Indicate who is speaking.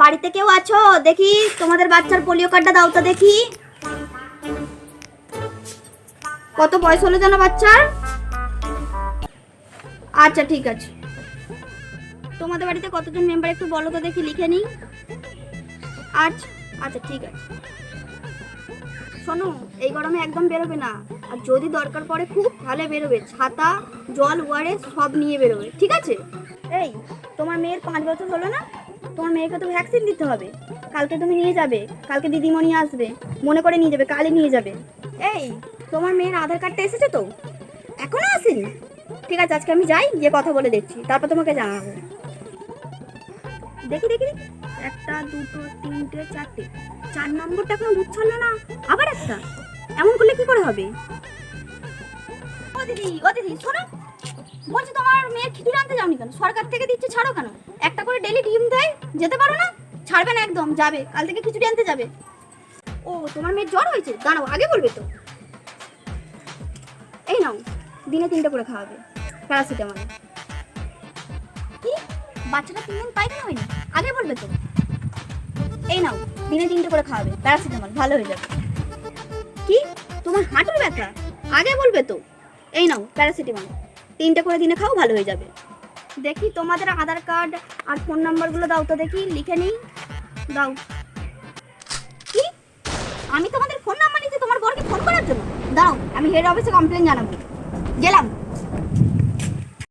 Speaker 1: বাড়িতে কেউ আছো? দেখি তোমাদের বাচ্চার পোলিও কার্ডটা দাও তো দেখি। কত বয়স হলো জানো বাচ্চার? আচ্ছা ঠিক আছে। তোমাদের বাড়িতে কতজন মেম্বার একটু বলো তো দেখি, লিখে নিই। আচ্ছা আচ্ছা ঠিক আছে। শোনো, এই গরমে একদম বেরোবে না, আর যদি দরকার পড়ে খুব তাহলে বেরোবে। ছাতা, জল, ওয়ারেস সব নিয়ে বেরোবে, ঠিক আছে? এই, তোমার মেয়ের 5 বছর হলো না? তোমার মেয়েকে তো ভ্যাকসিন দিতে হবে। কালকে তুমি নিয়ে যাবে, কালকে দিদিমণি আসবে, মনে করে নিয়ে যাবে, কালই নিয়ে যাবে। এই, তোমার মেয়ের আধার কার্ডটা এসেছে তো? এখনো আসেনি? ঠিক আছে, আজকে আমি যাই, গিয়ে কথা বলে দেখছি, তারপর তোমাকে জানাবো। দেখি দেখি দেখি, 1 2 3 4টে, 4 নম্বরটা এখনো দুধ ছাড়লো না, আবার একটা। এমন করলে কি করে হবে? ও দিদি শোনো, বলছি তোমার মেয়ের খিচুড়ি আনতে যাওনি কেন? সরকার থেকে দিচ্ছে, ছাড়ো কেন? একটা করে ডেলি ডিম দেয়, যেতে পারো না? ছাড়বে না একদম, যাবে, কাল থেকে খিচুড়ি আনতে যাবে। ও, তোমার মেয়ের জ্বর হয়েছে? দাঁড়াও, আগে বলবে তো। এই নাও, দিনে 3টে করে খাওয়াবে প্যারাসিটামল। কি, বাচ্চাটা 3 দিন পায়খানা হয়নি? আগে বলবে তো। এই নাও, দিনে 3টে করে খাওয়াবে প্যারাসিটামল, ভালো হয়ে যাবে। কি, তোমার হাঁটুর ব্যথা? আগে বলবে তো। এই নাও প্যারাসিটামল, 3টে করে দিনে খাও, ভালো হয়ে যাবে। দেখি তোমাদের আধার কার্ড আর ফোন নাম্বারগুলো দাও তো দেখি, লিখে নিই। দাও। কি, আমি তোমাদের ফোন নাম্বার নিচ্ছি তোমার বরকে ফোন করার জন্য? দাও, আমি হেড অফিসে কমপ্লেন জানাবো। গেলাম।